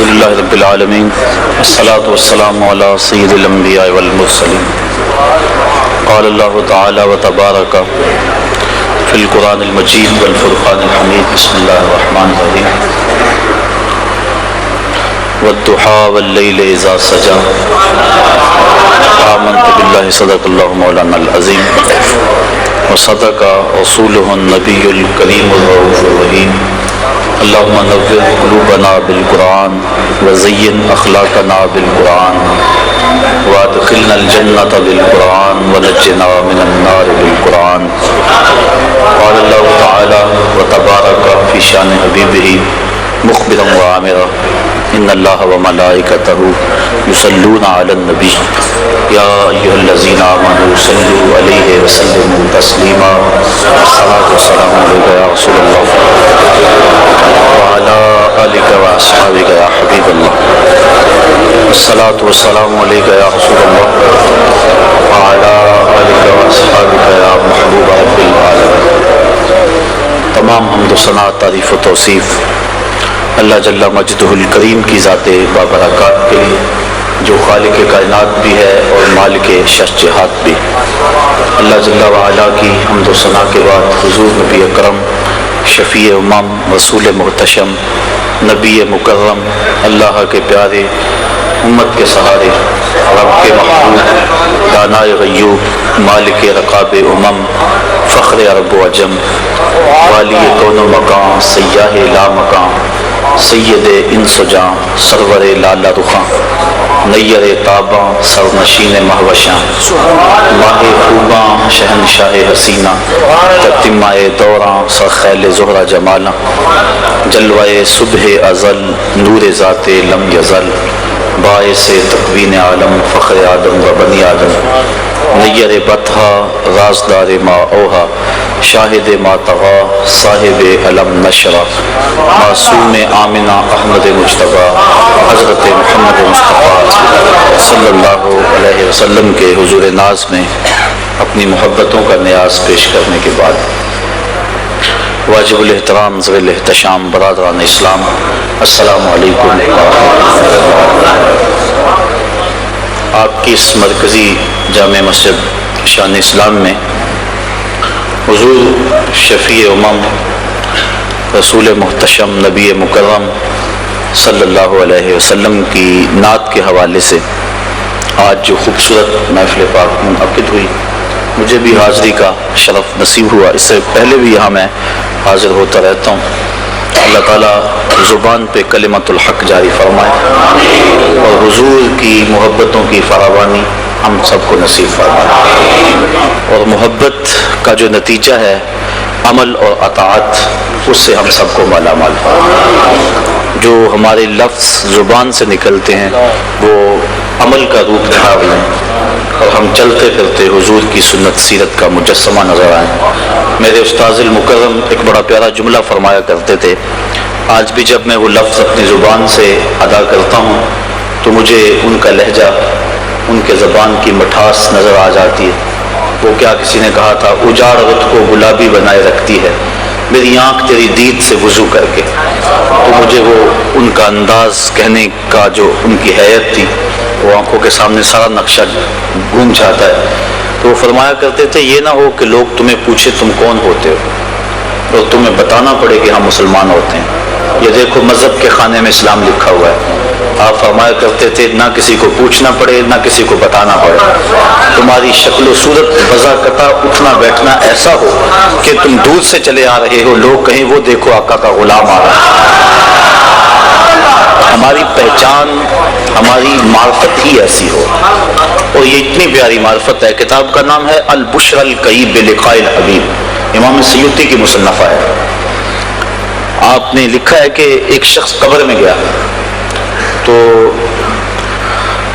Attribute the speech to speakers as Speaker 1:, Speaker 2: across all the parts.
Speaker 1: الحمدللہ رب العالمین والصلاة والسلام علی سید الانبیاء والمرسلین قال اللہ تعالی وتبارک فی القرآن المجید والفرقان الحمید بسم اللہ الرحمن الرحیم والضحى واللیل اذا سجى آمنت باللہ صدق اللہ مولانا العظیم وصدق رسولہ النبی الکریم الرؤوف الرحیم اللہم نور قلوبنا بالقرآن وزین اخلاقنا بالقرآن وادخلنا الجنة بالقرآن ونجنا من النار بالقرآن قال اللہ تعالی وتبارک فی شان حبیبہ مخبرا وعامرا ان اللہ وملائکتہ یصلون علی النبی یا ایھا الذین آمنوا صلوا علیہ وسلموا تسلیما الصلاۃ والسلام علیک یا رسول اللہ وعلی آلک واصحابک یا حبیب اللہ الصلاۃ والسلام علیک یا رسول اللہ وعلی آلک واصحابک یا محبوب رب العالمین۔ تمام حمد و ثنا، تعریف و توصیف اللہ جل مجدہ الکریم کی ذات بابرکات کے لیے جو خالق کائنات بھی ہے اور مالک شش جہات بھی۔ اللہ جل وعلا کی حمد و ثنا کے بعد حضور نبی اکرم شفیع امم رسول محتشم نبی مکرم اللہ کے پیارے امت کے سہارے رب کے محبوب دانائے غیوب مالک رقاب امم فخر عرب و عجم والی کون و مکان سیاہ لا مکان سید انس و جاں سرور لالا رخاں نیر تاباں سرنشین مہوشاں ماہ خوباں شہنشاہ حسینہ تتمہ دوراں سرخیل زہرہ جمالاں جلوہ صبح ازل نور ذات لم یزل باعث تکوین عالم فخر آدم و بنی آدم نیر بطحا رازدار ما اوہا شاہد ما طغا صاحب علم نشرہ معصوم آمنہ احمد مجتبیٰ حضرت محمد مصطفیٰ صلی اللہ علیہ وسلم کے حضور ناز میں اپنی محبتوں کا نیاز پیش کرنے کے بعد واجب الاحترام ذوی الاحتشام برادران اسلام السلام علیکم ورحمۃ اللہ۔ آپ کی اس مرکزی جامع مسجد شان اسلام میں حضور شفیع امم رسول محتشم نبی مکرم صلی اللہ علیہ وسلم کی نعت کے حوالے سے آج جو خوبصورت محفل پاک منعقد ہوئی، مجھے بھی حاضری کا شرف نصیب ہوا۔ اس سے پہلے بھی یہاں میں حاضر ہوتا رہتا ہوں۔ اللہ تعالیٰ زبان پہ کلمت الحق جاری فرمائے اور حضور کی محبتوں کی فراوانی ہم سب کو نصیب فرمائے، اور محبت کا جو نتیجہ ہے عمل اور اطاعت، اس سے ہم سب کو مالا مال فرمائے۔ جو ہمارے لفظ زبان سے نکلتے ہیں وہ عمل کا روپ دھار لیں اور ہم چلتے پھرتے حضور کی سنت سیرت کا مجسمہ نظر آئیں۔ میرے استاذ المکرم ایک بڑا پیارا جملہ فرمایا کرتے تھے، آج بھی جب میں وہ لفظ اپنی زبان سے ادا کرتا ہوں تو مجھے ان کا لہجہ، ان کے زبان کی مٹھاس نظر آ جاتی ہے۔ وہ کیا کسی نے کہا تھا، اجاڑ رت کو گلابی بنائے رکھتی ہے میری آنکھ تیری دید سے وضو کر کے۔ تو مجھے وہ ان کا انداز کہنے کا جو ان کی حیت تھی، وہ آنکھوں کے سامنے سارا نقشہ گھوم جاتا ہے۔ تو وہ فرمایا کرتے تھے، یہ نہ ہو کہ لوگ تمہیں پوچھے تم کون ہوتے ہو اور تمہیں بتانا پڑے کہ ہم مسلمان ہوتے ہیں۔ یہ دیکھو مذہب کے خانے میں اسلام لکھا ہوا ہے۔ آپ فرمایا کرتے تھے، نہ کسی کو پوچھنا پڑے نہ کسی کو بتانا پڑے، تمہاری شکل و صورت بذاقتہ اٹھنا بیٹھنا ایسا ہو کہ تم دور سے چلے آ رہے ہو، لوگ کہیں وہ دیکھو آقا کا غلام آ رہا ہے۔ ہماری پہچان، ہماری معرفت ہی ایسی ہو، اور یہ اتنی پیاری معرفت ہے۔ کتاب کا نام ہے البشر الکئیب بلقاء الحبیب، امام سیوطی کی مصنفہ ہے۔ آپ نے لکھا ہے کہ ایک شخص قبر میں گیا تو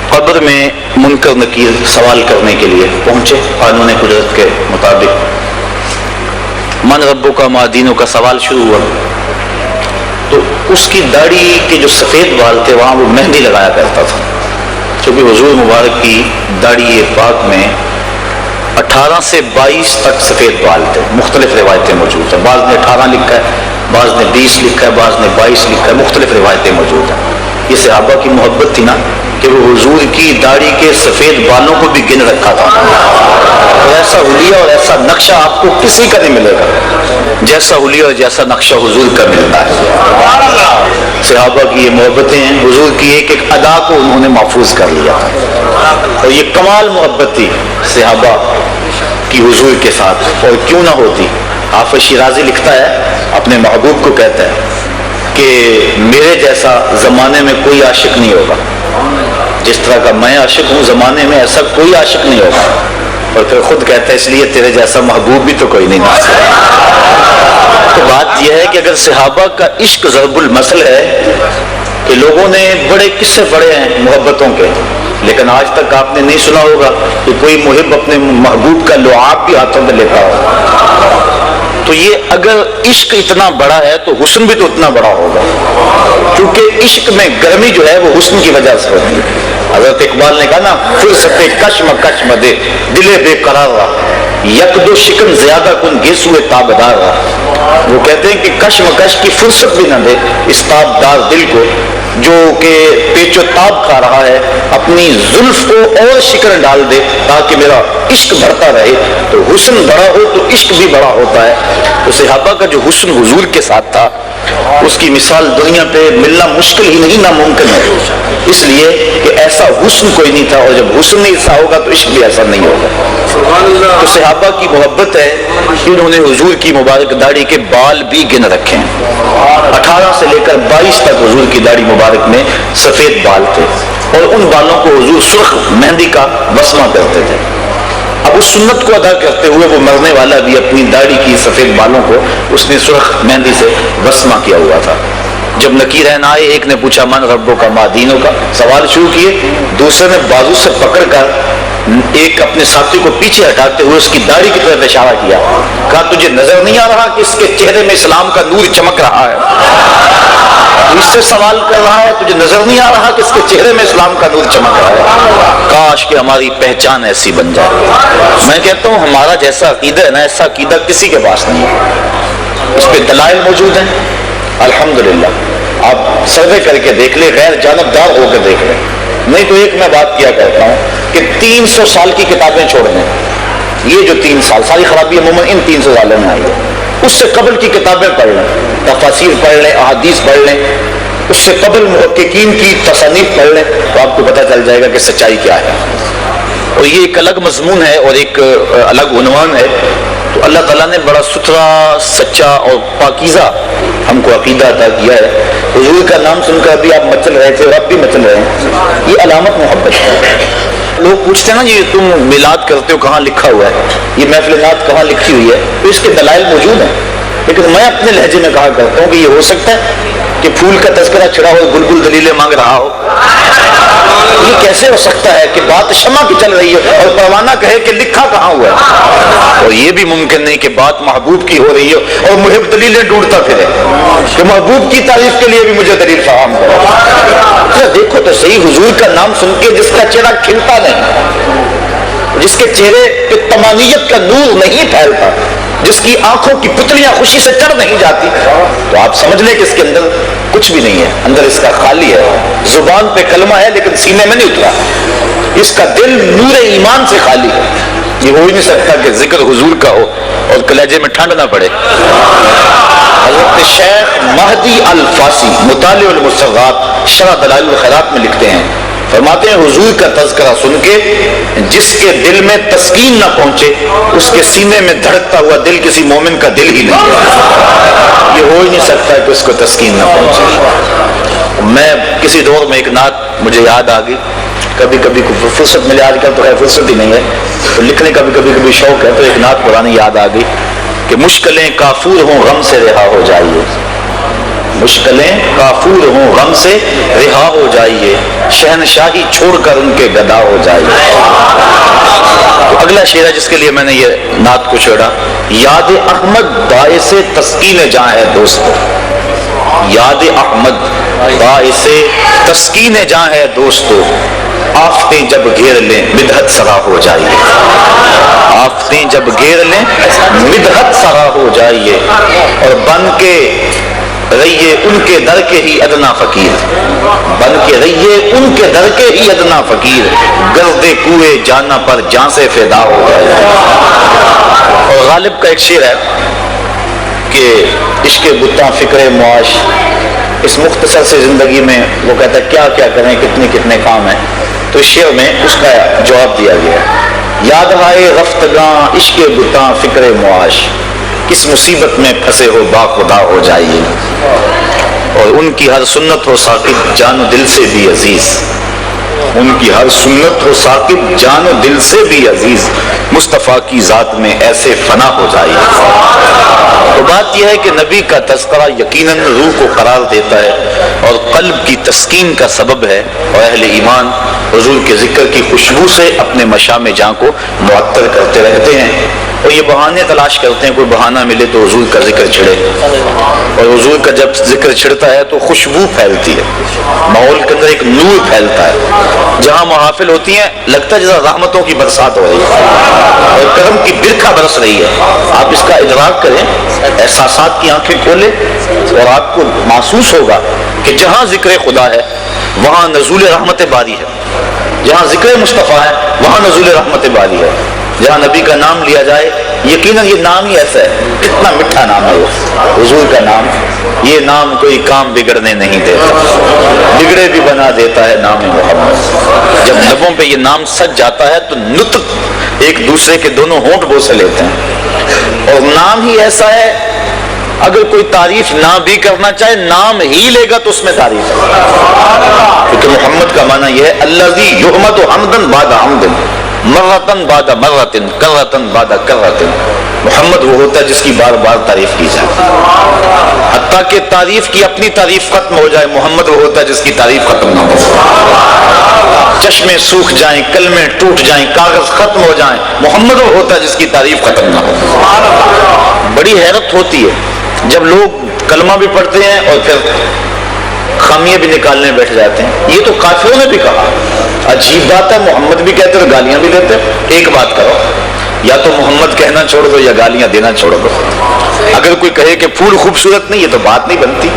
Speaker 1: قبر میں منکر نکیر سوال کرنے کے لیے پہنچے قانون قدرت کے مطابق۔ من ربوں کا ما دینوں کا سوال شروع ہوا تو اس کی داڑھی کے جو سفید بال تھے وہاں وہ مہندی لگایا کرتا تھا، کیونکہ حضور مبارک کی داڑھی پاک میں 18 سے 22 تک سفید بال تھے۔ مختلف روایتیں موجود ہیں، بعض نے 18 لکھا ہے، بعض نے 20 لکھا ہے، بعض نے 22 لکھا ہے، مختلف روایتیں موجود ہیں۔ یہ صحابہ کی محبت تھی نا کہ وہ حضور کی داڑھی کے سفید بالوں کو بھی گن رکھا تھا. اور ایسا حلیہ اور ایسا نقشہ آپ کو کسی کا نہیں ملے گا جیسا حلیہ اور جیسا نقشہ حضور کا ملتا ہے. صحابہ کی یہ محبتیں ہیں، حضور کی ایک ایک ادا کو انہوں نے محفوظ کر لیا تھا. اور یہ کمال محبت تھی صحابہ کی حضور کے ساتھ، اور کیوں نہ ہوتی. حافظ شیرازی لکھتا ہے، اپنے محبوب کو کہتا ہے کہ میرے جیسا زمانے میں کوئی عاشق نہیں ہوگا، جس طرح کا میں عاشق ہوں زمانے میں ایسا کوئی عاشق نہیں ہوگا. اور پھر خود کہتا ہے اس لیے تیرے جیسا محبوب بھی تو کوئی نہیں ناصر. تو بات یہ ہے کہ اگر صحابہ کا عشق ضرب المثل ہے کہ لوگوں نے بڑے قصے پڑھے ہیں محبتوں کے، لیکن آج تک آپ نے نہیں سنا ہوگا کہ کوئی محب اپنے محبوب کا لعاب بھی ہاتھوں میں لیتا ہو. تو یہ اگر عشق اتنا بڑا ہے تو حسن بھی تو اتنا بڑا ہوگا، کیونکہ عشق میں گرمی جو ہے وہ حسن کی وجہ سے ہوتی ہے. حضرت اقبال نے کہا نا، فرصت کشم کشم دے دلے بے قرار رہا، یک دو شکن زیادہ کن گیسوئے تابدار رہا. وہ کہتے ہیں کہ کشم کش کی فرصت بھی نہ دے اس تابدار دل کو جو کہ پیچ و تاب کھا رہا ہے، اپنی زلف کو اور شکر ڈال دے تاکہ میرا عشق بڑھتا رہے. تو حسن بڑا ہو تو عشق بھی بڑا ہوتا ہے. تو صحابہ کا جو حسن حضور کے ساتھ تھا اس کی مثال دنیا پہ ملنا مشکل ہی نہیں، ناممکن ہے. اس لیے کہ ایسا حسن کوئی نہیں تھا، اور جب حسن نہیں ایسا ہوگا تو عشق بھی ایسا نہیں ہوگا. تو صحابہ کی محبت ہے کہ انہوں نے حضور کی مبارک داڑھی کے بال بھی گن رکھے ہیں. 18 سے لے کر 22 تک حضور کی داڑھی مبارک میں سفید بال تھے، اور ان بالوں کو حضور سرخ مہندی کا وسمہ کرتے تھے. اب اس سنت کو ادا کرتے ہوئے وہ مرنے والا بھی اپنی داڑھی کی سفید بالوں کو اس نے سرخ مہندی سے وسمہ کیا ہوا تھا. جب نکیرین آئے، ایک نے پوچھا من ربوں کا ما دینوں کا، سوال شروع کیے. دوسرے نے بازو سے پکڑ کر ایک اپنے ساتھی کو پیچھے ہٹاتے ہوئے اس کی داڑھی کی طرف اشارہ کیا، کہا تجھے نظر نہیں آ رہا کہ اس کے چہرے میں اسلام کا نور چمک رہا ہے؟ اس سے سوال کر رہا ہے، تجھے نظر نہیں آ رہا کہ اس کے چہرے میں اسلام کا نور چمک رہا ہے؟ کاش کہ ہماری پہچان ایسی بن جائے. میں کہتا ہوں ہمارا جیسا عقیدہ ہے نا، ایسا عقیدہ کسی کے پاس نہیں ہے. اس پہ دلائل موجود ہیں الحمدللہ. آپ سروے کر کے دیکھ لیں، غیر جانبدار ہو کے دیکھ لیں. نہیں تو ایک میں بات کیا کرتا ہوں کہ 300 سال کی کتابیں چھوڑ دیں. یہ جو 3 سال ساری خرابی عموماً ان 300 سالوں میں آئی ہے. اس سے قبل کی کتابیں پڑھ لیں، تفاسیر پڑھ لیں، احادیث پڑھ لیں. اس سے قبل محققین کی تصانیف پڑھ لیں تو آپ کو پتہ چل جائے گا کہ سچائی کیا ہے. اور یہ ایک الگ مضمون ہے اور ایک الگ عنوان ہے. تو اللہ تعالیٰ نے بڑا ستھرا، سچا اور پاکیزہ ہم کو عقیدہ عطا کیا ہے. حضور کا نام سن کر ابھی آپ مچل رہے تھے اور اب بھی مچل رہے ہیں. یہ علامت محبت ہے. لوگ پوچھتے ہیں نا یہ تم میلاد کرتے ہو کہاں لکھا ہوا ہے، یہ محفل نعت کہاں لکھی ہوئی ہے؟ تو اس کے دلائل موجود ہیں، لیکن میں اپنے لہجے میں کہا کرتا ہوں کہ یہ ہو سکتا ہے کہ پھول کا تذکرہ چھڑا ہو، بلبل دلیلیں مانگ رہا ہو. یہ کیسے ہو سکتا ہے کہ بات شمع کی چل رہی ہے اور پروانہ کہے کہ لکھا کہاں ہوا ہے؟ اور یہ بھی ممکن نہیں کہ بات محبوب کی ہو رہی ہے اور محب دلیلیں ڈھونڈتا پھرے کہ محبوب کی تعریف کے لیے بھی مجھے دلیل فراہم کرو. دیکھو تو صحیح، حضور کا نام سن کے جس کا چہرہ کھلتا نہیں، جس کے چہرے پہ تمانیت کا نور نہیں پھیلتا، جس کی آنکھوں کی پتلیاں خوشی سے چڑھ نہیں جاتی، تو آپ سمجھ لیں کہ اس کے اندر کچھ بھی نہیں ہے. اندر اس کا خالی ہے. زبان پہ کلمہ ہے لیکن سینے میں نہیں اترا. اس کا دل نور ایمان سے خالی ہے. یہ ہو ہی نہیں سکتا کہ ذکر حضور کا ہو اور کلیجے میں ٹھنڈ نہ پڑے. حضرت شیخ مہدی الفاسی مطالع المصغات شرح دلائل الخیرات میں لکھتے ہیں، فرماتے ہیں حضور کا تذکرہ سن کے جس کے دل میں تسکین نہ پہنچے اس کے سینے میں دھڑکتا ہوا دل کسی مومن کا دل ہی نہیں ہے. یہ ہو ہی نہیں سکتا کہ اس کو تسکین نہ پہنچے. میں کسی دور میں ایک نعت مجھے یاد آ گئی، کبھی کبھی فرصت ملے، آج کل تو خیر فرصت ہی نہیں ہے تو لکھنے کا بھی کبھی شوق ہے، تو ایک نعت پرانی یاد آ گئی کہ مشکلیں کافور ہوں غم سے رہا ہو جائیے، مشکلیں کافور ہوں غم سے رہا ہو جائیے، شہنشاہی چھوڑ کر ان کے گدا ہو جائیے. تو اگلا شعر ہے جس کے لیے میں نے یہ نعت کو چھوڑا، یاد احمد باعث تسکین جاں ہے دوستو، یاد احمد باعث تسکین جاں ہے دوستو، آفتیں جب گھیر لیں مدحت سرا ہو جائیے، آفتیں جب گھیر لیں مدحت سرا ہو جائیے، اور بن کے رہیے ان کے در کے ہی ادنا فقیر، بن کے رہیے ان کے در کے ہی ادنا فقیر، گرد کوئے جانا پر جان سے فدا ہو جائے۔ اور غالب کا ایک شعر ہے کہ عشق بتاں فکر معاش، اس مختصر سے زندگی میں وہ کہتا ہے کیا کیا کریں، کتنے کام ہیں، تو اس شعر میں اس کا جواب دیا گیا ہے، یاد آئے رفتگاں عشق بتاں فکر معاش، کس مصیبت میں پھنسے ہو با خدا ہو جائیے، اور ان کی ہر سنت ہو ثاقب جان و دل سے بھی عزیز، ان کی ہر سنت ہو ثاقب جان و دل سے بھی عزیز، مصطفیٰ کی ذات میں ایسے فنا ہو جائیے۔ تو بات یہ ہے کہ نبی کا تذکرہ یقیناً روح کو قرار دیتا ہے اور قلب کی تسکین کا سبب ہے، اور اہل ایمان حضور کے ذکر کی خوشبو سے اپنے مشام جاں کو معطر کرتے رہتے ہیں، اور یہ بہانے تلاش کرتے ہیں، کوئی بہانہ ملے تو حضور کا ذکر چھڑے، اور حضور کا جب ذکر چھڑتا ہے تو خوشبو پھیلتی ہے، ماحول کے اندر ایک نور پھیلتا ہے، جہاں محافل ہوتی ہیں لگتا ہے جیسا رحمتوں کی برسات ہو رہی ہے اور کرم کی برکھا برس رہی ہے۔ آپ اس کا ادراک کریں، احساسات کی آنکھیں کھولیں اور آپ کو محسوس ہوگا کہ جہاں ذکر خدا ہے وہاں نزول رحمت باری ہے، جہاں ذکر مصطفیٰ ہے وہاں نزول رحمت باری ہے، جہاں نبی کا نام لیا جائے، یقیناً یہ نام ہی ایسا ہے، کتنا میٹھا نام ہے حضور کا نام، یہ نام کوئی کام بگڑنے نہیں دیتا، بگڑے بھی بنا دیتا ہے نام محمد۔ جب لبوں پہ یہ نام سج جاتا ہے تو نطق ایک دوسرے کے دونوں ہونٹ بوسے لیتے ہیں، اور نام ہی ایسا ہے اگر کوئی تعریف نہ بھی کرنا چاہے نام ہی لے گا تو اس میں تعریف ہے، کیونکہ محمد کا معنی یہ ہے الذی یحمد حمدا بعد حمد، مرتن بعد مرتن، کرتن بعد کرتن۔ محمد وہ ہوتا ہے جس کی بار بار تعریف کی جائے، حتیٰ کہ تعریف کی اپنی تعریف ختم ہو جائے، محمد وہ ہوتا ہے جس کی تعریف ختم نہ ہو، چشمے سوکھ جائیں، کلمے ٹوٹ جائیں، کاغذ ختم ہو جائیں، محمد وہ ہوتا ہے جس کی تعریف ختم نہ ہو۔ بڑی حیرت ہوتی ہے جب لوگ کلمہ بھی پڑھتے ہیں اور پھر خامیاں بھی نکالنے بیٹھ جاتے ہیں، یہ تو کافروں نے بھی کہا، عجیب بات ہے، محمد بھی کہتے اور گالیاں بھی دیتے، ایک بات کرو، یا تو محمد کہنا چھوڑ دو یا گالیاں دینا چھوڑ دو۔ اگر کوئی کہے کہ پھول خوبصورت نہیں، یہ تو بات نہیں بنتی،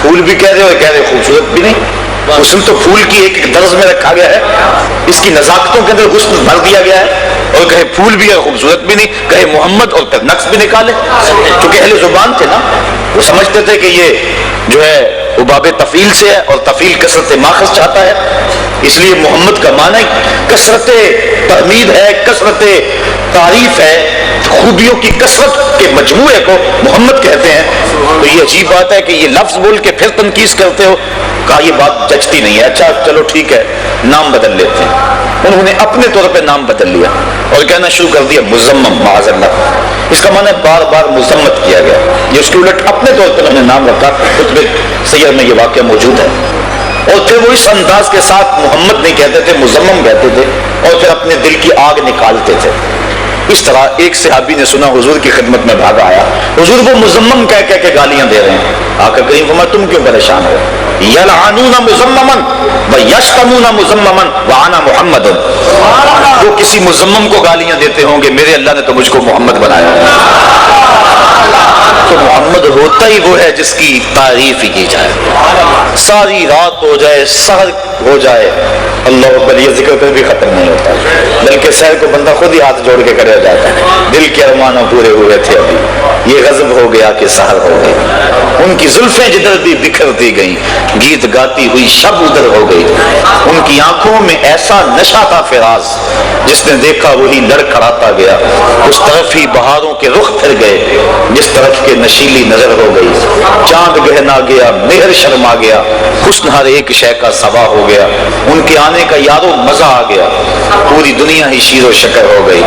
Speaker 1: پھول بھی کہہ رہے اور کہہ رہے خوبصورت بھی نہیں، حسن تو پھول کی ایک ایک درز میں رکھا گیا ہے، اس کی نزاکتوں کے اندر حسن بھر دیا گیا ہے، اور کہے پھول بھی ہے خوبصورت بھی نہیں، کہے محمد اور پھر نقص بھی نکالے، کیونکہ اہل زبان تھے نا، وہ سمجھتے تھے کہ یہ جو ہے باب تفیل سے ہے اور تفیل کثرت ماخذ چاہتا ہے، اس لیے محمد کا معنی کثرت تحمید ہے، کثرت تعریف ہے، خوبیوں کی کثرت کے مجموعے کو محمد کہتے ہیں۔ تو یہ عجیب بات ہے کہ یہ لفظ بول کے پھر تنقید کرتے ہو، کہا یہ بات جچتی نہیں ہے، اچھا چلو ٹھیک ہے نام بدل لیتے ہیں۔ انہوں نے اپنے طور پہ نام بدل لیا اور کہنا شروع کر دیا مزمم، معاذ اللہ، اس کا معنی بار بار مذمت کیا گیا، یہ اس کے الٹ اپنے طور پہ انہوں نے نام رکھا۔ خطبہ سیر میں یہ واقعہ موجود ہے، اور پھر وہ اس انداز کے ساتھ محمد نہیں کہتے تھے، مزمم کہتے تھے، اور پھر اپنے دل کی آگ نکالتے تھے۔ اس طرح ایک صحابی نے سنا، حضور کی خدمت میں بھاگا آیا، حضور کو مزمم کہہ کہہ کے گالیاں دے رہے ہیں۔ آقا کریم فرمایا تم کیوں پریشان ہو؟ یلعنون مزمما ویشتمون مزمما وانا محمد، وہ کسی مزمم کو گالیاں دیتے ہوں گے، میرے اللہ نے تو مجھ کو محمد بنایا۔ تو محمد ہوتا ہی وہ ہے جس کی تعریف ہی کی جائے، ساری رات ہو جائے، سحر ہو جائے، اللہ اکبر، یہ ذکر پہ بھی ختم نہیں ہوتا، بلکہ سحر کو بندہ خود ہی ہاتھ جوڑ کے کرے جاتا ہے، دل کے ارمانوں پورے ہوئے تھے ابھی، یہ غضب ہو گیا کہ سحر ہو گئی، ان کی زلفیں جدھر بھی بکھر دی گئیں، گیت گاتی ہوئی شب ادھر ہو گئی، ان کی آنکھوں میں ایسا نشہ تھا فراز، جس نے دیکھا وہی لڑکھڑاتا گیا، اس طرف ہی بہاروں کے رخ پھر گئے جس طرف کے نشیلی نظر ہو گئی، چاند گہنا گیا، مہر شرما گیا، حسن ہر ایک شے کا سوا ہو گیا، ان کے آنے کا یارو مزہ آ گیا، پوری دنیا ہی شیر و شکر ہو گئی،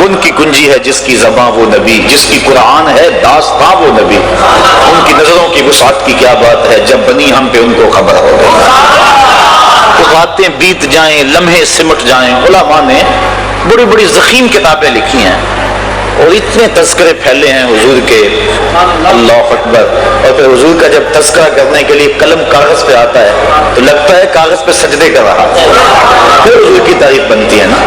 Speaker 1: ان کی کنجی ہے جس کی زباں وہ نبی، جس کی قرآن ہے داستاں وہ نبی، ان کی نظروں کی وسعت کی کیا بات ہے، جب بنی ہم پہ ان کو خبر ہو گئی۔ تو راتیں بیت جائیں، لمحے سمٹ جائیں، علماء نے بڑی بڑی ضخیم کتابیں لکھی ہیں، اور اتنے تذکرے پھیلے ہیں حضور کے، اللہ اکبر. اور پھر حضور کا جب تذکرہ کرنے کے لیے قلم کاغذ پہ آتا ہے تو لگتا ہے کاغذ پہ سجدے کر رہا ہے، پھر حضور کی تعریف بنتی ہے نا.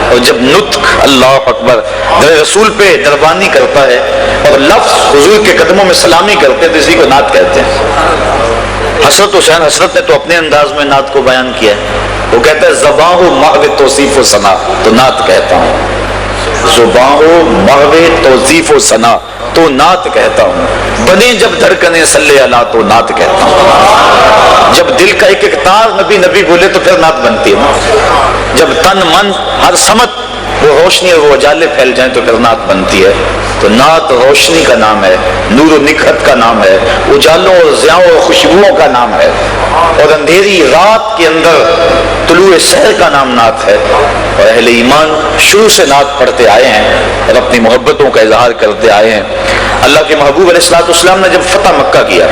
Speaker 1: اور جب نطق اللہ اکبر در رسول پہ دربانی کرتا ہے اور لفظ حضور کے قدموں میں سلامی کرتے ہیں تو اسی کو نعت کہتے ہیں. حسرت حسین حسرت نے تو اپنے انداز میں نعت کو بیان کیا ہے. وہ کہتا ہے زباں ہو محو توصیف و ثنا تو نعت کہتا ہوں، زباں ہو محو توصیف و ثنا تو نعت کہتا ہوں، بنے جب دھڑکنے صلی اللہ تو نعت کہتا ہوں. جب دل کا ایک ایک تار نبی نبی بولے تو پھر نعت بنتی ہے نا. جب تن من ہر سمت وہ روشنی اور وہ اجالے پھیل جائیں تو پھر نعت بنتی ہے. تو نعت روشنی کا نام ہے، نور و نکھت کا نام ہے، اجالوں اور ضیاؤں اور خوشبوؤں کا نام ہے، اور اندھیری رات کے اندر طلوع سحر کا نام نعت ہے. اور اہل ایمان شروع سے نعت پڑھتے آئے ہیں اور اپنی محبتوں کا اظہار کرتے آئے ہیں. اللہ کے محبوب علیہ السلام نے جب فتح مکہ کیا،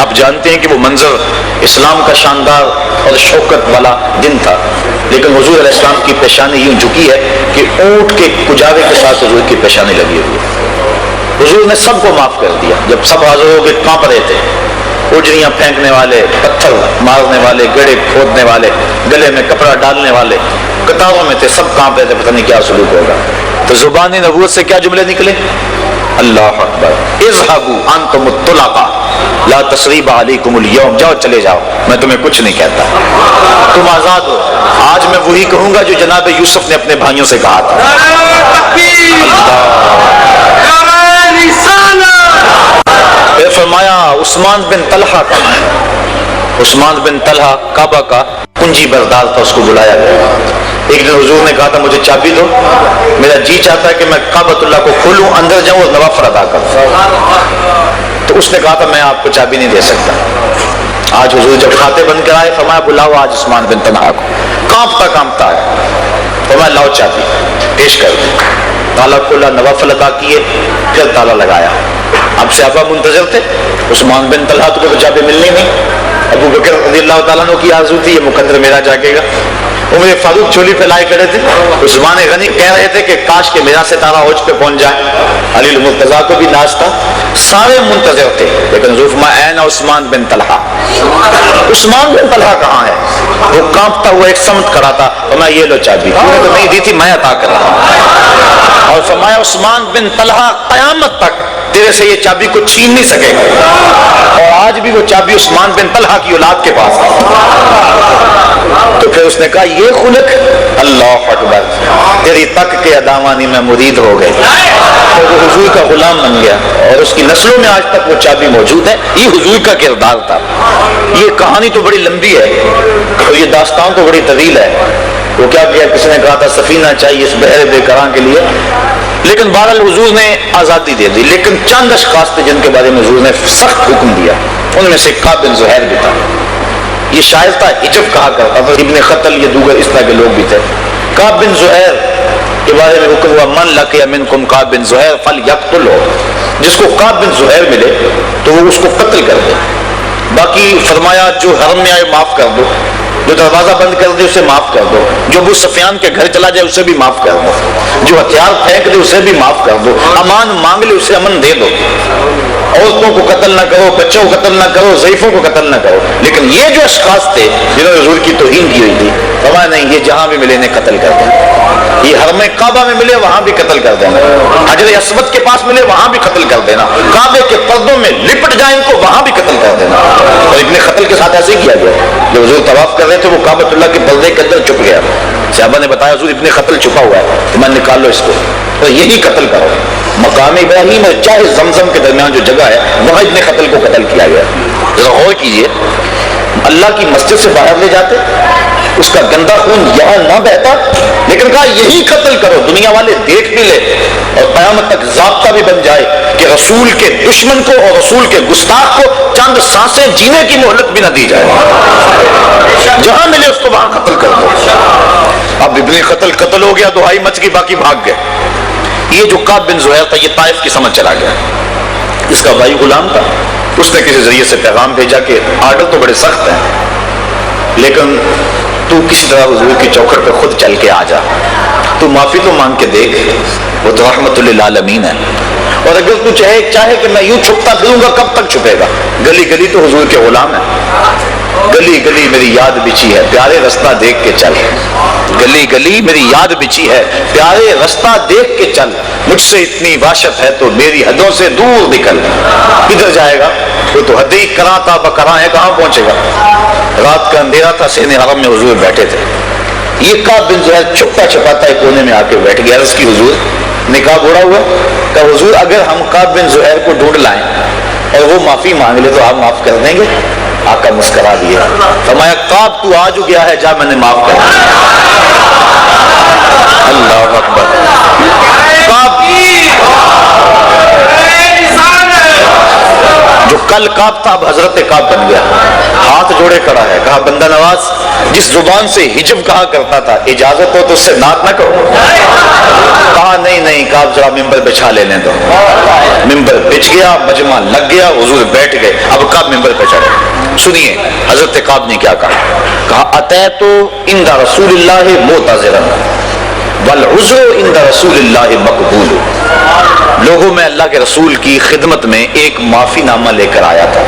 Speaker 1: آپ جانتے ہیں کہ وہ منظر اسلام کا شاندار اور شوکت والا دن تھا، لیکن حضور علیہ السلام کی پیشانی یوں جھکی ہے کہ اونٹ کے کجاوے کے ساتھ حضور کی پیشانی لگی ہوئی ہے. حضور نے سب کو معاف کر دیا. جب سب حاضر ہو گئے کانپ رہے تھے، اجڑیاں پھینکنے والے، پتھر مارنے والے، گڑھے کھودنے والے، گلے میں کپڑا ڈالنے والے قطاروں میں تھے، سب کانپ رہے تھے، پتہ نہیں کیا سلوک ہوگا. تو زبان نبوت سے کیا جملے نکلے؟ اللہ اکبر، اذهبوا انتم الطلقاء لا تثریب علیکم اليوم، جاؤ چلے جاؤ، میں تمہیں کچھ نہیں کہتا، تم آزاد ہو. آج میں وہی کہوں گا جو جناب یوسف نے اپنے بھائیوں سے کہا تھا. پھر فرمایا عثمان بن طلحہ کہاں ہے؟ عثمان بن طلحہ کعبہ کا کنجی بردار تھا، اس کو بلایا گیا. ایک دن حضور نے کہا تھا مجھے چابی دو، میرا جی چاہتا ہے کہ میں کعبۃ اللہ کو کھولوں، اندر جاؤں اور نوافل ادا کروں. تو اس نے کہا تھا میں آپ کو چابی نہیں دے سکتا. آج حضور جب کھاتے بن کر آئے فرمایا بلاؤ آج عثمان بن طلحہ کو، کانپتا ہے. فرمایا لاؤ چابی پیش کر دیں. تالا کھولا، نوافل ادا کیے، پھر تالا لگایا. اب صحابہ منتظر تھے، عثمان بن طلحہ کو تو چابی ملنی نہیں. ابو بکر رضی اللہ تعالیٰ عنہ کی آرزو تھی یہ مقدر میرا جاگے گا. عمر فاروق چولی پھیلائے کھڑے تھے. عثمان غنی کہہ رہے تھے کہ کاش کہ میرا ستارہ اوج پہ پہنچ جائے. علی المرتضیٰ کو بھی ناز تھا، سارے منتظر تھے. لیکن حضور فرمایا این عثمان بن طلحہ، عثمان بن طلحہ کہاں ہے؟ وہ کانپتا ہوا ایک سمت کھڑا تھا. فرمایا یہ لو چابی، تو نے تو نہیں دی تھی، میں عطا کر رہا ہوں. اور فرمایا عثمان بن طلحہ قیامت تک تیرے سے یہ چابی کو چھین نہیں سکے گا. اور آج بھی وہ چابی عثمان بن طلحہ کی اولاد کے پاس ہے. تو پھر اس نے کہا یہ خلق، اللہ اکبر، تیری تک کے ادامانی میں مرید ہو گئے. تو وہ حضور کا غلام بن گیا اور اس کی نسلوں میں آج تک وہ چابی موجود ہے. یہ حضور کا کردار تھا. یہ کہانی تو بڑی لمبی ہے اور یہ داستان تو بڑی طویل ہے. وہ کیا کیا، کسی نے کہا تھا سفینہ چاہیے اس بحر بے قراں کے لیے، لیکن بہرحال حضور نے آزادی دے دی. لیکن چند اشخاص تھے جن کے بارے میں حضور نے سخت حکم دیا. ان میں سے کعب بن زہیر بھی تھا. یہ شاعر تھا، عجب کہا کرتا تھا. ابن خطل یہ دوگر اس طرح کے لوگ بھی تھے. کعب بن زہیر کے بارے میں حکم ہوا من لقی منکم کعب بن زہیر فلیقتلہ، جس کو کعب بن زہیر ملے تو وہ اس کو قتل کر دے. باقی فرمایا جو حرم میں آئے معاف کر دو، جو دروازہ بند کر دے اسے معاف کر دو، جو ابو سفیان کے گھر چلا جائے اسے بھی معاف کر دو، جو ہتھیار پھینک دے اسے بھی معاف کر دو، امان مانگ لے اسے امن دے دو. عورتوں کو قتل نہ کرو، بچوں کو قتل نہ کرو، ضعیفوں کو قتل نہ کرو. لیکن یہ جو اشخاص تھے جنہوں نے حضور کی توہین کی ہوئی تھی، فرمایا نہیں، یہ جہاں بھی ملے انہیں قتل کر دینا. یہ حرم کعبہ میں ملے وہاں بھی قتل کر دینا، حجر اسود کے پاس ملے وہاں بھی قتل کر دینا، کعبے کے پردوں میں لپٹ جائیں ان کو وہاں بھی قتل کر دینا. اور ابن قتل کے ساتھ ایسے ہی کیا گیا. جب حضور طواف کر رہے تھے وہ کعبۃ اللہ کے پردے کے اندر چھپ گیا. صحابہ نے بتایا حضور ابن قتل چھپا ہوا ہے، تو میں نکال لو اس کو اور یہی قتل کرو. مقام ابراہیم اور چاہے زمزم کے درمیان جو جگہ ہے وہاں ابن قتل کو قتل کیا گیا. ذرا غور کیجئے، اللہ کی مسجد سے باہر لے جاتے، اس کا گندا خون یہاں نہ بہتا، لیکن کہا یہی قتل کرو، دنیا والے دیکھ بھی لے اور قیامت تک ضابطہ بھی بن جائے کہ رسول کے دشمن کو اور رسول کے گستاخ کو چند سانسیں جینے کی مہلت بھی نہ دی جائے. جہاں ملے اس کو وہاں قتل کر دو. اب ابن قتل ہو گیا، دہائی مچ گئی، باقی بھاگ گئے. یہ جو کعب بن زہیر تھا یہ طائف کی سمجھ چلا گیا. اس کا بھائی غلام تھا، اس نے کسی ذریعے سے پیغام بھیجا کہ آرڈر تو بڑے سخت ہیں لیکن تو کسی طرح حضور کی چوکھٹ پہ خود چل کے آ جا. تو تو معافی تو مانگ کے دیکھ، وہ تو رحمت للعالمین ہے۔ اور اگر تو چاہے کہ میں یوں چھپتا پھروں گا، کب تک چھپے گا؟ گلی گلی تو حضور کے غلام ہیں، گلی گلی میری یاد بچھی ہے، پیارے رستہ دیکھ کے چل، گلی گلی میری یاد بچھی ہے، پیارے رستہ دیکھ کے چل، مجھ سے اتنی وحشت ہے تو میری حدوں سے دور نکل۔ کدھر جائے گا؟ وہ تو حد ہی کراں تا بکراں ہے، کہاں پہنچے گا؟ رات کا اندھیرا تھا، سین حرم میں حضور بیٹھے تھے، یہ کعب بن زہر چھپتا چھپاتا ایک کونے میں آ کے بیٹھ گیا، عرض کی حضور نقاب اڑا ہوا؟ کہ حضور اگر ہم کعب بن زہر کو ڈھونڈ لائیں اور وہ معافی مانگ لے تو آپ معاف کر دیں گے؟ آقا مسکرا دیا، فرمایا کعب تو آ جو گیا ہے، جا میں نے معاف کر دیا۔ اللہ اکبر۔ کعب جو کل کعب تھا اب حضرت کعب بن گیا، ہاتھ جوڑے کھڑا ہے، کہا بندہ نواز جس زبان سے ہجب کہا کرتا تھا، اجازت ہو تو اس سے نعت نہ کہو؟ کہا نہیں نہیں کعب ذرا ممبر بچھا لینے دو۔ ممبر بچھ گیا، مجمع لگ گیا، حضور بیٹھ گئے، اب کعب ممبر پہ چڑھے۔ سنیے حضرت کعب نے کیا کہا اتیت عند رسول اللہ معتذرا والعذر عند رسول اللہ مقبول۔ لوگوں میں اللہ کے رسول کی خدمت میں ایک معافی نامہ لے کر آیا تھا،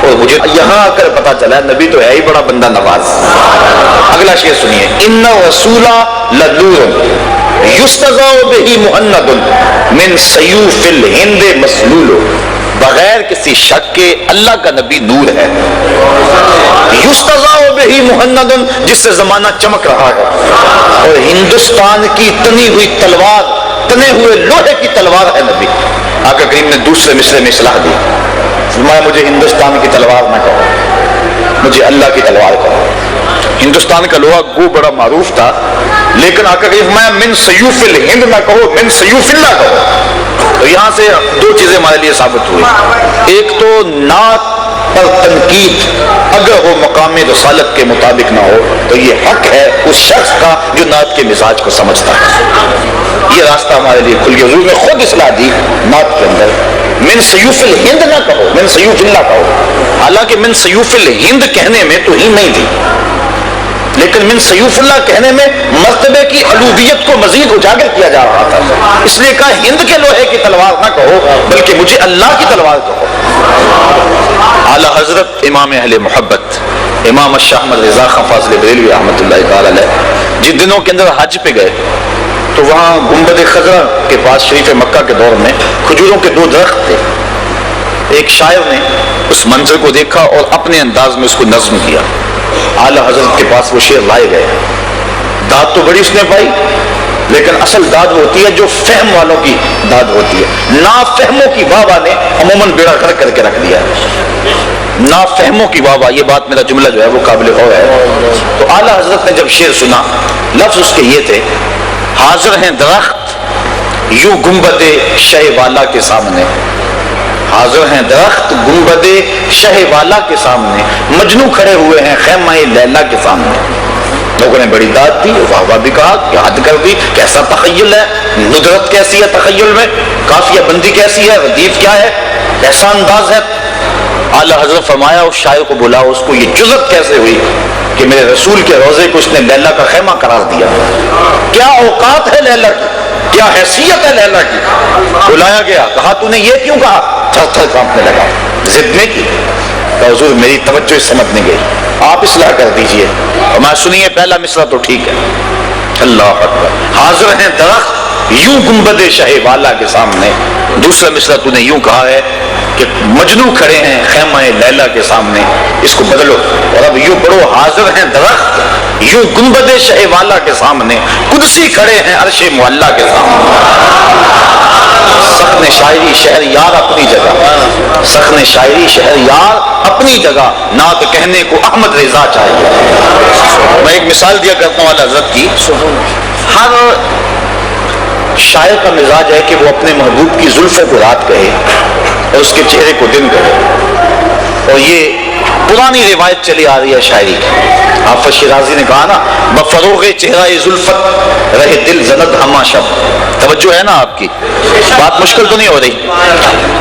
Speaker 1: اور مجھے یہاں آ کر پتا چلا نبی تو ہے ہی بڑا بندہ نواز۔ اگلا شعر سنیے، ان رسول لنور یستضاء بہ مہند من سیوف الہند مسلول۔ بغیر کسی شک کے اللہ کا نبی نور ہے، یستضاء بہ مہند جس سے زمانہ چمک رہا ہے، اور ہندوستان کی تنی ہوئی تلوار، تنے ہوئے لوہے کی تلوار ہے نبی۔ آقا کریم نے دوسرے مصرے میں اصلاح دی، فرمایا مجھے ہندوستان کی تلوار نہ کہو، مجھے اللہ کی تلوار کہو۔ ہندوستان کا لوہا گو بڑا معروف تھا، لیکن آقا کریم فرمایا من سیوف الہند نہ کہو، من سیوف اللہ کہو۔ تو یہاں سے دو چیزیں ہمارے لیے ثابت ہوئی، ایک تو نعت پر تنقید اگر وہ مقام رسالت کے مطابق نہ ہو تو یہ حق ہے اس شخص کا جو نعت کے مزاج کو سمجھتا ہے۔ یہ راستہ ہمارے لیے کھل گیا، حضور نے خود اصلاح دی نعت کے اندر، من سیوف الہند نہ کہو، من سیوف اللہ کہو۔ حالانکہ من سیوف الہند کہنے میں توہین نہیں تھی، لیکن من سیوف اللہ کہنے میں مرتبے کی علویت کو مزید اجاگر کیا جا رہا تھا، اس لیے کہا ہند کے لوہے کی تلوار نہ کہو بلکہ مجھے اللہ کی تلوار کہو۔ اعلی حضرت امام اہل محبت امام الشاہ احمد رضا خان فاضل بریلوی رحمۃ اللہ تعالی علیہ جن دنوں کے اندر حج پہ گئے تو وہاں گنبد خضرا کے پاس شریف مکہ کے دور میں کھجوروں کے 2 درخت تھے۔ ایک شاعر نے اس منظر کو دیکھا اور اپنے انداز میں اس کو نظم کیا، اعلی حضرت کے پاس وہ شعر لائے گئے۔ داد تو بڑی اس نے پائی، لیکن اصل داد ہوتی ہے جو فہم والوں کی داد ہوتی ہے، نافہموں کی بابا نے عموماً بیڑا غرق کر کے رکھ دیا ہے۔ نافہموں کی بابا، یہ بات میرا جملہ جو ہے وہ قابل غور ہے۔ تو اعلی حضرت نے جب شعر سنا، لفظ اس کے یہ تھے، حاضر ہیں درخت یوں گنبد شہ والا کے سامنے، حاضر ہیں درخت گنبد شہ والا کے سامنے، مجنو کھڑے ہوئے ہیں خیمہ لیلا کے سامنے۔ لوگوں نے بڑی داد دی، واہ واہ بھی کہا کہ حد کر دی، کیسا تخیل ہے، ندرت کیسی ہے تخیل میں، قافیہ بندی کیسی ہے، ردیف کیا ہے، کیسا انداز ہے۔ اعلی حضرت فرمایا اس شاعر کو بلاؤ، اس کو یہ جرأت کیسے ہوئی کہ میرے رسول کے روزے کو اس نے لیلا کا خیمہ قرار دیا، کیا اوقات ہے لیلا کی، کیا حیثیت ہے لیلا کی۔ بلایا گیا، کہا تو نے یہ کیوں کہا، تھر تھر کانپنے لگا، ضد نے کی، کہ حضور میری توجہ اس سمجھ نہیں گئی، آپ اصلاح کر دیجئے۔ اور میں سنیے پہلا مصرع تو ٹھیک ہے، اللہ اکبر، حاضر ہیں درخت یوں گنبد شہ والا کے سامنے، دوسرا مصرع تو نے یوں کہا ہے کہ مجنو کھڑے ہیں خیمہ لیلا کے سامنے، اس کو بدلو اور اب یوں پڑھو، حاضر ہیں درخت یوں گنبد شہ والا کے سامنے، قدسی کھڑے ہیں عرش معلا کے سامنے۔ سخن شاعری شہر یار اپنی جگہ، سخن شاعری شہر یار اپنی جگہ، نعت کہنے کو احمد رضا چاہیے۔ میں ایک مثال دیا کرتا ہوں حضرت کی، ہر شاعر کا مزاج ہے کہ وہ اپنے محبوب کی زلفوں کو رات کہے اور اس کے چہرے کو دن کہے، اور یہ پرانی روایت چلی آ رہی ہے شاعری کی۔ حافظ شیرازی نے کہا نا، بفروغ چہرہ زلفت رہے دل زند ہما شب، توجہ ہے نا آپ کی، بات مشکل تو نہیں ہو رہی،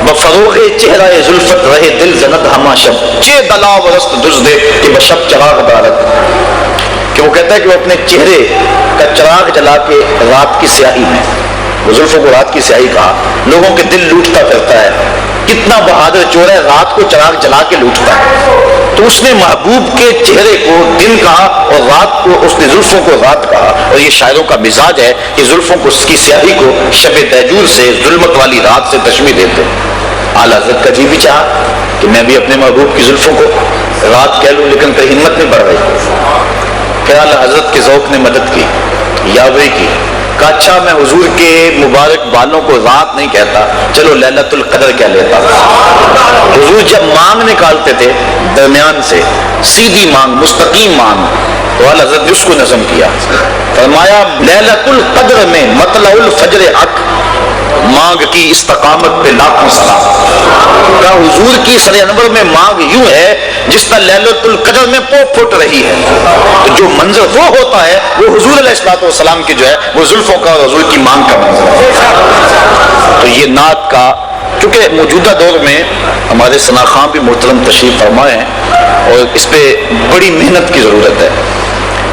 Speaker 1: بفروغ چہرہ زلفت رہے دل زند ہما شب، چے دلا و رست دزدے کہ بشب چراغ دارت۔
Speaker 2: کہ وہ کہتا ہے کہ وہ اپنے چہرے کا چراغ جلا کے رات کی سیاہی میں، وہ زلفوں کو رات کی سیاہی کہا، لوگوں کے دل لوٹتا پھرتا ہے، کتنا بہادر چور ہے، رات کو چراغ جلا کے لوٹتا ہے۔ تو اس نے محبوب کے چہرے کو دن کہا اور رات کو اس نے زلفوں کو رات کہا، اور یہ شاعروں کا مزاج ہے کہ زلفوں کو، اس کی سیاہی کو شب دیجور سے، ظلمت والی رات سے تشبیہ دیتے ہیں۔ اعلیٰ حضرت کا جی بھی چاہا کہ میں بھی اپنے محبوب کی زلفوں کو رات کہہ لوں، لیکن پھر ہمت نہیں بڑھ رہی۔ کہ اعلیٰ حضرت کے ذوق نے مدد کی، یاوے کی، کہا اچھا میں حضور کے مبارک بالوں کو رات نہیں کہتا، چلو لیلۃ القدر کہہ لیتا۔ حضور جب مانگ نکالتے تھے درمیان سے، سیدھی مانگ، مستقیم مانگ، تو اعلیٰ حضرت نے اس کو نظم کیا، فرمایا لیلۃ القدر میں مطلع الفجر حق، مانگ کی استقامت پہ لاکھوں سلام۔ کہا حضور کی سر انور میں مانگ یوں ہے جس طرح لیلۃ القدر میں پو پھٹ رہی ہے، تو جو منظر وہ ہوتا ہے وہ حضور علیہ الصلوۃ والسلام کی جو ہے وہ زلفوں کا اور حضور کی مانگ کا منظر ہے۔ تو یہ نعت کا، چونکہ موجودہ دور میں ہمارے ثنا خان بھی محترم تشریف فرمائے ہیں اور اس پہ بڑی محنت کی ضرورت ہے،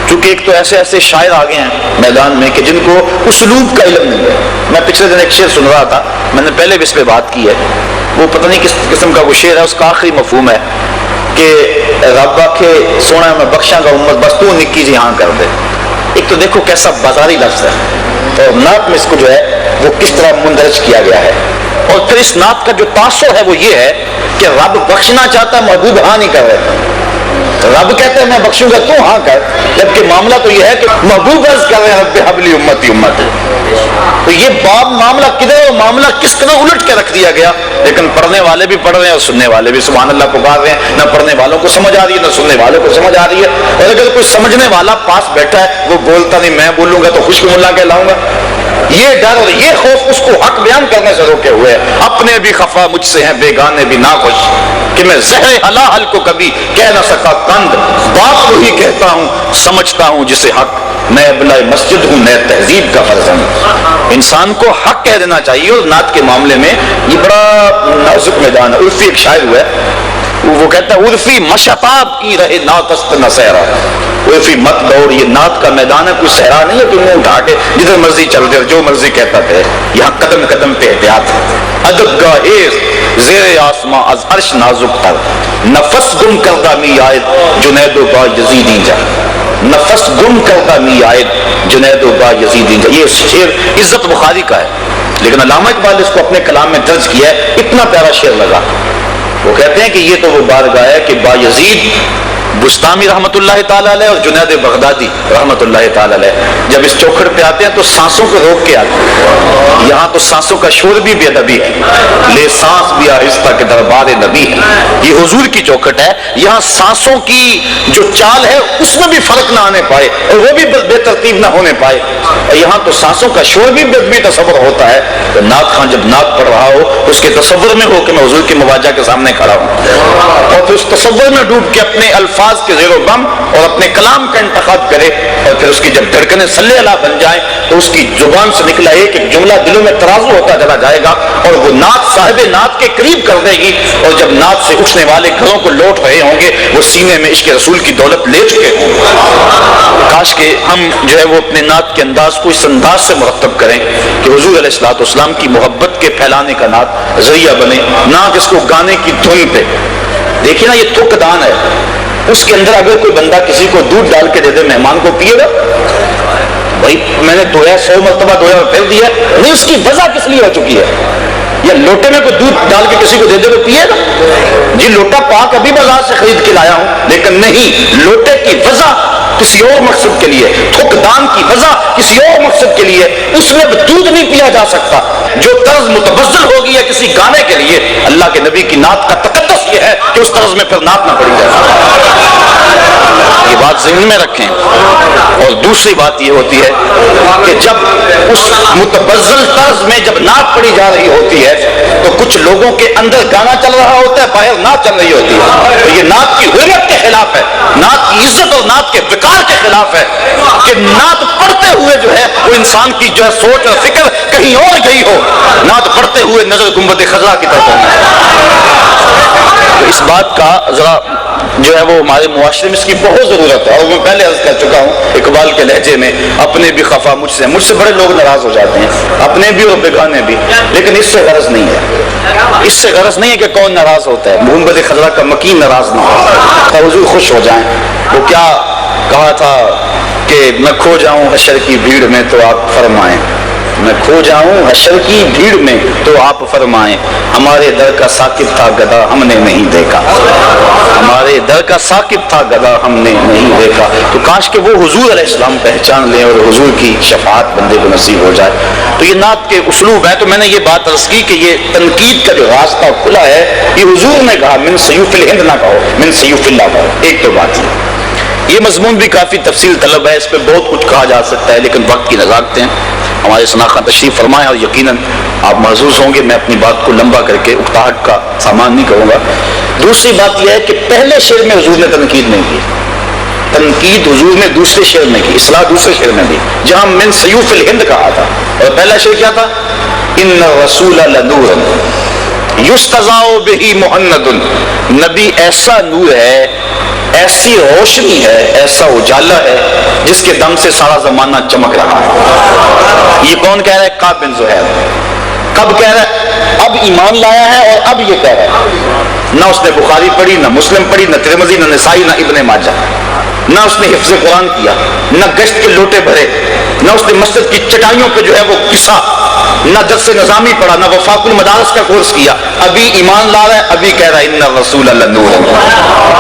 Speaker 2: چونکہ ایک تو ایسے ایسے شاعر آ گئے ہیں میدان میں کہ جن کو اسلوب کا علم نہیں ہے۔ میں پچھلے دن ایک شعر سن رہا تھا، میں نے پہلے بھی اس پہ بات کی ہے، وہ پتہ نہیں کس قسم کا وہ شعر ہے، اس کا آخری مفہوم ہے کہ رب آکھے سونا میں بخشاں گا امت بس تو نکی جی ہاں کر دے۔ ایک تو دیکھو کیسا بازاری لفظ ہے، اور نعت میں اس کو جو ہے وہ کس طرح مندرج کیا گیا ہے، اور پھر اس نعت کا جو تاثر ہے وہ یہ ہے کہ رب بخشنا چاہتا ہے، محبوب ہاں نہیں کر رہے، رب کہتے ہیں میں بخشوں گا تو ہاں کر، جبکہ معاملہ تو یہ ہے کہ محبوب عرض کر رہے ہیں رب حبلی امتی امتی۔ تو یہ باب معاملہ کدھر اور معاملہ کس طرح الٹ کے رکھ دیا گیا، لیکن پڑھنے والے بھی پڑھ رہے ہیں اور سننے والے بھی سبحان اللہ پکار رہے ہیں، نہ پڑھنے والوں کو سمجھ آ رہی ہے نہ سننے والوں کو سمجھ آ رہی ہے، اور اگر کوئی سمجھنے والا پاس بیٹھا ہے وہ بولتا نہیں، میں بولوں گا تو خشک ملا کہلاؤں گا۔ یہ ڈر اور یہ خوف اس کو حق بیان کرنے سے روکے ہوئے ہے۔ اپنے بھی خفا مجھ سے ہیں بیگانے بھی ناخوش، کہ میں زہر حلال کو کبھی کہہ نہ سکا کند، بات وہی کہتا ہوں سمجھتا ہوں جسے حق، میں ابلا مسجد ہوں میں تہذیب کا فرزند۔ انسان کو حق کہہ دینا چاہیے، اور نعت کے معاملے میں یہ بڑا نازک میدان ہے۔ عرفی ایک شاعر ہوا ہے، وہ کہتا ہے عرفی مشتاب کی رہے ناتست نہ صحرا، عرفی مت دوڑ، یہ نعت کا میدان ہے، کوئی صحرا نہیں ہے کہ منہ اٹھا کے جدھر مرضی چل دے جو مرضی کہتا تھے، یہاں قدم قدم پہ احتیاط ہے۔ ادب گاہیز زیر آسماں از عرش نازک تر، نفس گم کردہ می آید جنید و با یزیدی جا، نفس گم کردہ می آید جنید و با یزیدی جا۔ یہ شعر عزت بخاری کا ہے، لیکن علامہ اقبال اس کو اپنے کلام میں درج کیا ہے، اتنا پیارا شعر لگا۔ وہ کہتے ہیں کہ یہ تو وہ بارگاہ ہے کہ با یزید بستامی رحمۃ اللہ تعالیٰ علیہ اور جنید بغدادی رحمۃ اللہ تعالیٰ علیہ جب اس چوکھٹ پہ آتے ہیں تو سانسوں کو روک کے آتے ہیں، یہاں تو سانسوں کا شور بھی بے ادبی ہے، لے سانس بھی آہستہ کے دربار نبی ہے، یہ حضور کی چوکھٹ ہے، یہاں سانسوں کی جو چال ہے اس میں بھی فرق نہ آنے پائے اور وہ بھی بے ترتیب نہ ہونے پائے، اور یہاں تو سانسوں کا شور بھی بے ادبی تصور ہوتا ہے۔ تو نعت خان جب نعت پڑھ رہا ہو اس کے تصور میں ہو کہ میں حضور کی مواجہ کے سامنے کھڑا ہوں، اور پھر اس تصور میں ڈوب کے اپنے الفاظ کے زیر و بم اور اپنے کلام کا انتخاب کرے، اور پھر اس کی جب دھڑکنیں صلی اللہ بن جائیں تو اس کی زبان سے نکلا ایک ایک جملہ دلوں میں ترازو ہوتا چلا جائے گا، اور وہ نعت صاحب نعت کے قریب کر دے گی، اور جب نعت سے اٹھنے والے گھروں کو لوٹ رہے ہوں گے وہ سینے میں عشق رسول کی دولت لے چکے ہوں گے۔ کاش کہ ہم جو ہے وہ اپنے نعت کے انداز کو اس انداز سے مرتب کریں کہ حضور علیہ الصلوۃ والسلام کی محبت کے پھیلانے کا نعت ذریعہ بنے، نہ کہ اس کو گانے کی دھن پہ۔ دیکھیے نا یہ تھک دان ہے، اس کے اندر اگر کوئی بندہ کسی کو دودھ ڈال کے دے دے مہمان کو پیے گا؟ بھائی میں نے دھویا 100 مرتبہ دھویا اور پھر دیا نہیں، اس کی وجہ کس لیے ہو چکی ہے؟ یا لوٹے میں کوئی دودھ ڈال کے کسی کو دے دے تو پیے گا؟ جی لوٹا پاک ابھی بازار سے خرید کے لایا ہوں، لیکن نہیں، لوٹے کی وجہ کسی اور مقصد کے لیے، تھک دان کی وجہ کسی اور مقصد کے لیے، اس میں دودھ نہیں پیا جا سکتا۔ جو طرز متبذل ہوگی ہے کسی گانے کے لیے، اللہ کے نبی کی نعت کا تقدس یہ ہے کہ اس طرز میں پھر نعت نہ پڑی جائے۔ یہ بات ذہن میں رکھیں۔ اور دوسری بات یہ ہوتی ہے کہ جب اس متبذل طرز میں جب نعت پڑی جا رہی ہوتی ہے تو کچھ لوگوں کے اندر گانا چل رہا ہوتا ہے، باہر نعت چل رہی ہوتی ہے، تو یہ نعت کی حرمت کے خلاف ہے، نعت کی عزت اور نعت کے وقار کے خلاف ہے کہ نعت پڑھتے ہوئے جو ہے وہ انسان کی جو ہے سوچ اور فکر کہیں اور گئی ہو، نعت پڑھتے ہوئے نظر گنبد خضرا کی طرف ہونا ہے۔ تو اس بات کا ذرا جو ہے وہ ہمارے معاشرے میں اس کی بہت ضرورت ہے، اور میں پہلے عرض کر چکا ہوں اقبال کے لہجے میں، اپنے بھی خفا مجھ سے بڑے لوگ ناراض ہو جاتے ہیں، اپنے بھی اور بیگانے بھی، لیکن اس سے غرض نہیں ہے، اس سے غرض نہیں ہے کہ کون ناراض ہوتا ہے، گنبد خضرا کا مکین ناراض نہ ہو، حضور خوش ہو جائیں۔ وہ کیا کہا تھا کہ میں کھو جاؤں حشر کی بھیڑ میں تو آپ فرمائیں، میں کھو جاؤں حشر کی بھیڑ میں تو آپ فرمائیں، ہمارے در کا ثاقب تھا گدا ہم نے نہیں دیکھا، ہمارے در کا ثاقب تھا گدا ہم نے نہیں دیکھا۔ تو کاش کہ وہ حضور علیہ السلام پہچان لیں اور حضور کی شفاعت بندے کو نصیب ہو جائے۔ تو یہ نعت کے اسلوب ہے۔ تو میں نے یہ بات عرض کی کہ یہ تنقید کا جو راستہ کھلا ہے، یہ حضور نے کہا من سیوف الہند نہ کہو، من سیوف اللہ کہو۔ ایک تو بات یہ مضمون بھی کافی تفصیل طلب ہے، اس پہ بہت کچھ کہا جا سکتا ہے، لیکن وقت کی نزاکتیں ہمارے شناخت تشریف فرمائیں، اور یقیناً آپ محظوظ ہوں گے میں اپنی بات کو لمبا کر کے اکتاہٹ کا سامان نہیں کروں گا۔ دوسری بات یہ ہے کہ پہلے شعر میں حضور نے تنقید نہیں کی، تنقید حضور نے دوسرے شعر میں کی، اصلاح دوسرے شعر میں دی، جہاں من سیوف الہند کہا تھا، اور پہلا شعر کیا تھا؟ ان الرسول لنور یستضاء بہ مہند، نبی ایسا نور ہے، ایسی روشنی ہے، ایسا اجالا ہے جس کے دم سے سارا زمانہ چمک رہا ہے۔ یہ کون کہہ رہا ہے؟ کعب بن زہیر۔ کب کہہ رہا ہے؟ اب ایمان لایا ہے اور اب یہ کہہ رہا ہے۔ نہ اس نے بخاری پڑھی، نہ مسلم پڑھی، نہ ترمذی، نہ نسائی، نہ ابن ماجہ، نہ اس نے حفظ قرآن کیا، نہ گشت کے لوٹے بھرے، نہ اس نے مسجد کی چٹائیوں پہ جو ہے وہ قصہ، نہ درس نظامی پڑھا، نہ وفاق المدارس کا کورس کیا، ابھی ایمان لا رہا ہے، ابھی کہہ رہا ہے ان الرسول لنور۔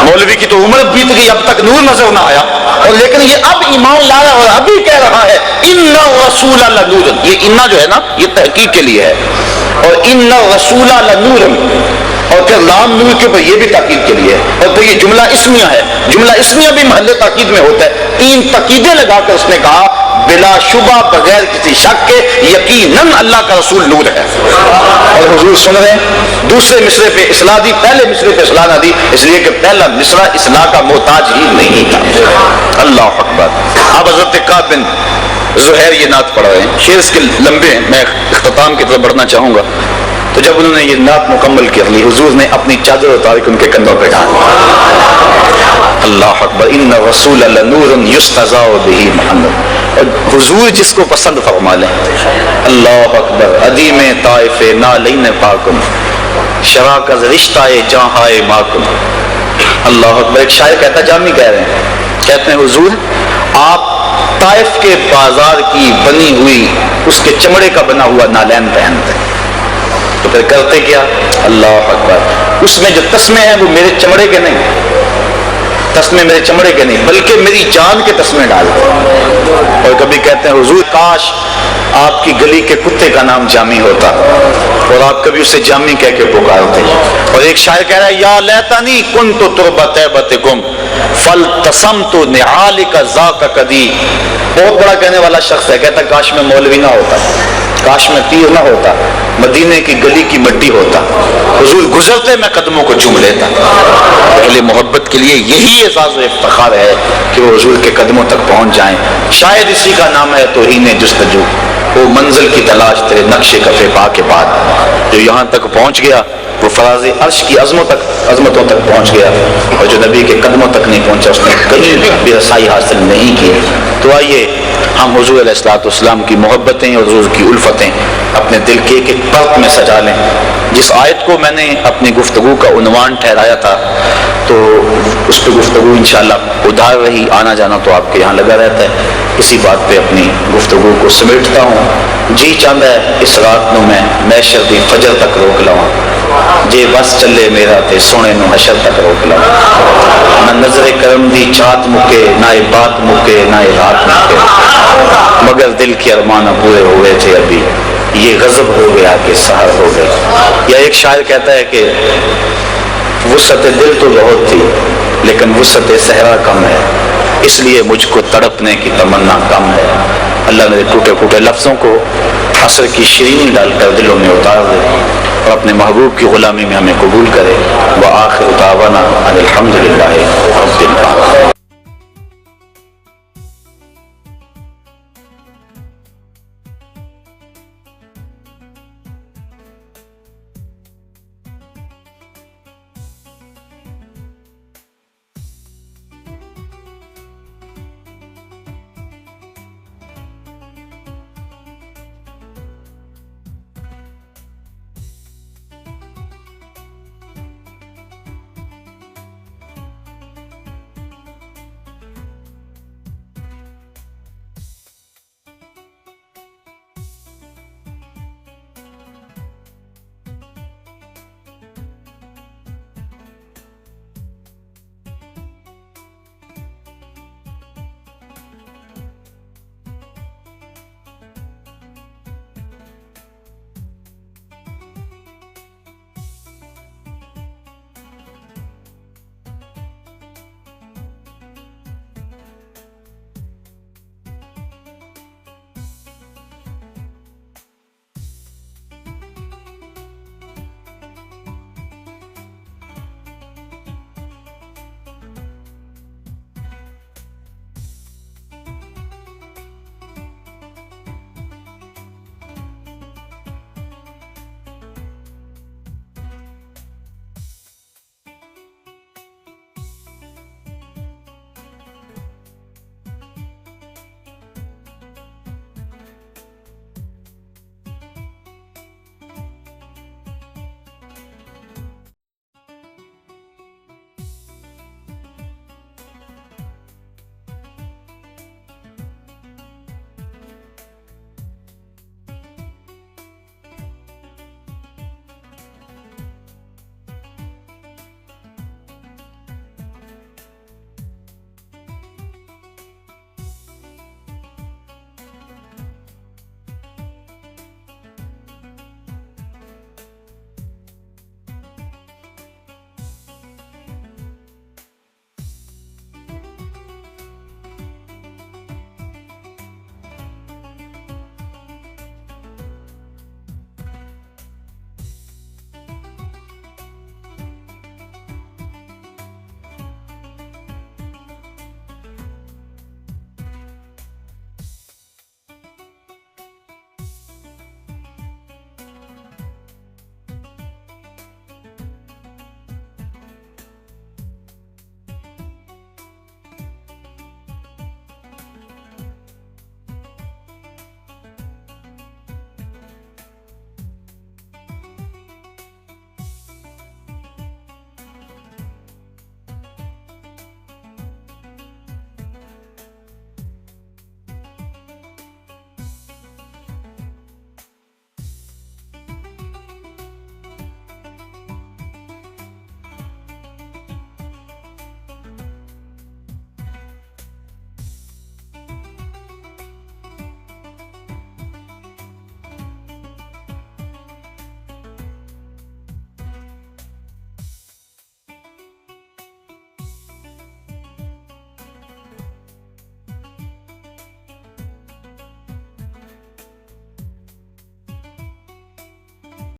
Speaker 2: مولوی کی تو عمر بیت گئی، اب تک نور نظر نہ آیا، اور لیکن یہ اب ایمان لا رہا ہے اور ابھی کہہ رہا ہے ان الرسول لنور۔ یہ انا جو ہے نا یہ تحقیق کے لیے ہے، اور ان الرسول لنور، اور پھر لام نور کے اوپر یہ بھی تاکید کے لیے ہے، اور پھر یہ جملہ اسمیہ ہے، جملہ اسمیہ بھی محل تاکید میں ہوتا ہے۔ تین تاکیدیں لگا کر اس نے کہا بلا شبہ بغیر کسی شک کے یقیناً اللہ کا رسول نور ہے۔ اور حضور سن رہے ہیں، دوسرے مصرے پہ اصلاح دی، پہلے مصرے پہ اصلاح نہ دی، اس لیے کہ پہلا مصرع اصلاح کا محتاج ہی نہیں تھا۔ اللہ اکبر۔ اب حضرت کعب بن زہیر یہ نعت پڑھ رہے ہیں، شعر اس کے لمبے ہیں، میں اختتام کی طرف بڑھنا چاہوں گا۔ تو جب انہوں نے یہ نعت مکمل کر لی، حضور نے اپنی چادر اتار کے ان کے کندھوں پہ ڈال دی۔ اللہ اکبر۔ ان الرسول لنور یستضاء بہ محمد، اور حضور جس کو پسند فرما لیں۔ اللہ اکبر۔ عدیم طائف نالین پاکم، شراکز رشتہ جہاں ماکم۔ اللہ اکبر۔ ایک شاعر کہتا ہے، جامی کہہ رہے ہیں، کہتے ہیں حضور آپ طائف کے بازار کی بنی ہوئی اس کے چمڑے کا بنا ہوا نالین پہنتے ہیں، تو پھر کرتے کیا؟ اللہ اکبر۔ اس میں جو تسمے ہیں وہ میرے چمڑے کے نہیں، تسمے میرے چمڑے کے نہیں بلکہ میری جان کے تسمے ڈالتے ہیں۔ اور کبھی کہتے ہیں حضور کاش آپ کی گلی کے کتے کا نام جامی ہوتا اور آپ کبھی اسے جامی کہہ کے پکارتے۔ اور ایک شاعر کہہ رہا ہے یا لیتنی کنت تربۃ طیبتکم فالتسمت نعالک ذاک قدی۔ بہت بڑا کہنے والا شخص ہے، کہتا کاش میں مولوی نہ ہوتا، کاش میں پیر نہ ہوتا، مدینے کی گلی کی مٹی ہوتا، حضور گزرتے میں قدموں کو چوم لیتا۔ اہل محبت کے لیے یہی اعزاز و افتخار ہے کہ وہ حضور کے قدموں تک پہنچ جائیں۔ شاید اسی کا نام ہے توہین جستجو، وہ منزل کی تلاش تیرے نقش کفے پا کے بعد، جو یہاں تک پہنچ گیا وہ فراز عرش کی عظمتوں تک پہنچ گیا، اور جو نبی کے قدموں تک نہیں پہنچا اس نے کہیں بھی رسائی حاصل نہیں کی۔ تو آئیے ہم حضور علیہ الصلوۃ والسلام کی محبتیں اور حضور کی الفتیں اپنے دل کے ایک ایک پرت میں سجا لیں۔ جس آیت کو میں نے اپنی گفتگو کا عنوان ٹھہرایا تھا تو اس پہ گفتگو انشاءاللہ ادھار رہی، آنا جانا تو آپ کے یہاں لگا رہتا ہے، اسی بات پہ اپنی گفتگو کو سمیٹتا ہوں۔ جی چاہتا ہے اس رات نو میں محشر دی فجر تک روک لواں، جے بس چلے میرا تے سونے نو حشر تک روک لواں، نہ نظر کرم دی چھات مکے، نہ بات مکے، نہ رات مکے، مگر دل کے ارمان پورے ہوئے تھے ابھی، یہ غضب ہو گیا کہ سحر ہو گیا۔ یا ایک شاعر کہتا ہے کہ وسعت دل تو بہت تھی لیکن وسعت صحرا کم ہے، اس لیے مجھ کو تڑپنے کی تمنا کم ہے۔ اللہ نے ٹوٹے پھوٹے لفظوں کو عصر کی شیرینی ڈال کر دلوں میں اتار دے اور اپنے محبوب کی غلامی میں ہمیں قبول کرے۔ وآخر دعوانا ان الحمد للہ رب العالمین۔